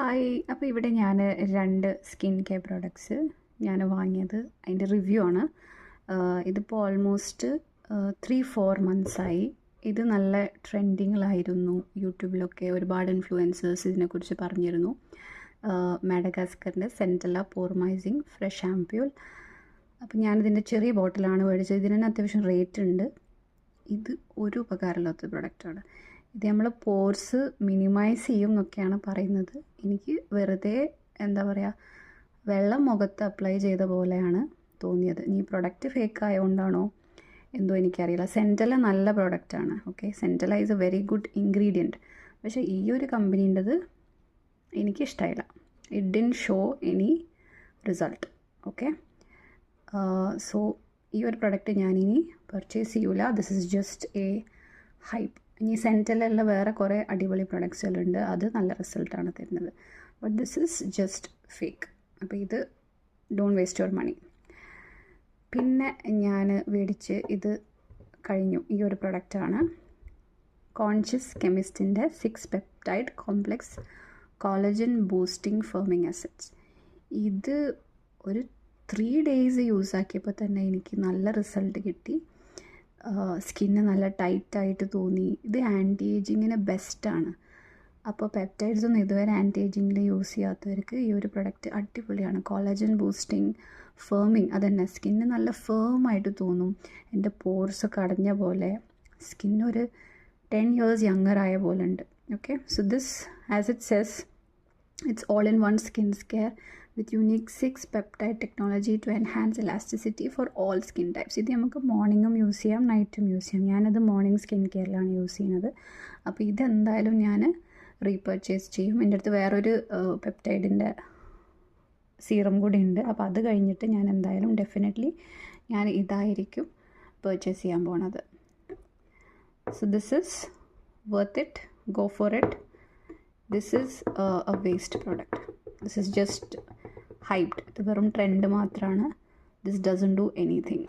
Hi. അപ്പോൾ ഇവിടെ ഞാൻ 2 സ്കിൻ കെയർ പ്രോഡക്ട്സ് ഞാൻ വാങ്ങിയത് അതിൻ്റെ റിവ്യൂ ആണ്. ഇതിപ്പോൾ ഓൾമോസ്റ്റ് 3-4 മന്ത്സായി. ഇത് നല്ല ട്രെൻഡിങ്ങിലായിരുന്നു. യൂട്യൂബിലൊക്കെ ഒരുപാട് ഇൻഫ്ലുവൻസേഴ്സ് ഇതിനെക്കുറിച്ച് പറഞ്ഞിരുന്നു. മാഡഗാസ്കറിൻ്റെ സെൻറ്റല പോർമൈസിങ് ഫ്രഷ് ആംപ്യൂൾ. അപ്പോൾ ഞാനിതിൻ്റെ ചെറിയ ബോട്ടിലാണ് മേടിച്ചത്. ഇതിന് അത്യാവശ്യം റേറ്റ് ഉണ്ട്. ഇത് ഒരു ഉപകാരമില്ലാത്ത പ്രൊഡക്റ്റാണ്. ഇത് നമ്മൾ പോർസ് മിനിമൈസ് ചെയ്യും എന്നൊക്കെയാണ് പറയുന്നത്. എനിക്ക് വെറുതെ എന്താ പറയുക, വെള്ളം മുഖത്ത് അപ്ലൈ ചെയ്ത പോലെയാണ് തോന്നിയത്. ഈ പ്രൊഡക്റ്റ് ഫേക്ക് ആയതുകൊണ്ടാണോ എന്തോ എനിക്കറിയില്ല. സെൻറ്റല നല്ല പ്രൊഡക്റ്റാണ്. Okay, centella is a very good ingredient. പക്ഷേ ഈ ഒരു കമ്പനീൻ്റെത് എനിക്കിഷ്ടമായില്ല. It didn't show any result. Okay, so ഈ ഒരു പ്രൊഡക്റ്റ് ഞാനിനി പർച്ചേസ് ചെയ്യൂല. This is just a hype. ഇനി സെൻറ്റലുള്ള വേറെ കുറേ അടിപൊളി പ്രൊഡക്ട്സുകളുണ്ട്, അത് നല്ല റിസൾട്ടാണ് തരുന്നത്. But this is just fake. അപ്പോൾ ഇത് ഡോണ്ട് വേസ്റ്റ് യുവർ മണി. പിന്നെ ഞാൻ മേടിച്ച് ഇത് കഴിഞ്ഞു. ഈ ഒരു പ്രൊഡക്റ്റാണ് കോൺഷ്യസ് കെമിസ്റ്റിൻ്റെ 6 peptide complex collagen boosting firming acids. ഇത് ഒരു 3 ഡേയ്സ് യൂസ് ആക്കിയപ്പോൾ തന്നെ എനിക്ക് നല്ല റിസൾട്ട് കിട്ടി. സ്കിന്ന് നല്ല ടൈറ്റായിട്ട് തോന്നി. ഇത് ആൻറ്റി ഏജിങ്ങിന് ബെസ്റ്റാണ്. അപ്പോൾ പെപ്റ്റൈഡ്സ് ഒന്നും ഇതുവരെ ആൻറ്റി ഏജിങ്ങിൽ യൂസ് ചെയ്യാത്തവർക്ക് ഈ ഒരു പ്രൊഡക്റ്റ് അടിപൊളിയാണ്. കോളജൻ ബൂസ്റ്റിംഗ് ഫേമിങ്, അതന്നെ സ്കിന്ന് നല്ല ഫേമായിട്ട് തോന്നും. എൻ്റെ പോർസൊക്കെ അടഞ്ഞ പോലെ, സ്കിന്നൊരു 10 years യങ്ങർ ആയ പോലെ ഉണ്ട്. Okay, so this as it cess, it's all in one skin care with unique 6 peptide technology to enhance elasticity for all skin types. ഇത് നമുക്ക് മോർണിംഗും യൂസ് ചെയ്യാം, നൈറ്റും യൂസ് ചെയ്യാം. ഞാനത് മോർണിംഗ് സ്കിൻ കെയറിലാണ് യൂസ് ചെയ്യുന്നത്. അപ്പോൾ ഇതെന്തായാലും ഞാൻ റീപർച്ചേസ് ചെയ്യും. എൻ്റെ അടുത്ത് വേറൊരു പെപ്റ്റൈഡിൻ്റെ സീറം കൂടി ഉണ്ട്. അപ്പോൾ അത് കഴിഞ്ഞിട്ട് ഞാൻ എന്തായാലും ഡെഫിനറ്റ്ലി ഞാൻ ഇതായിരിക്കും പർച്ചേസ് ചെയ്യാൻ പോണത്. So this is worth it. Go for it. This is A waste product. This is just hyped. ഇത് വെറും ട്രെൻഡ് മാത്രമാണ്. This doesn't do anything.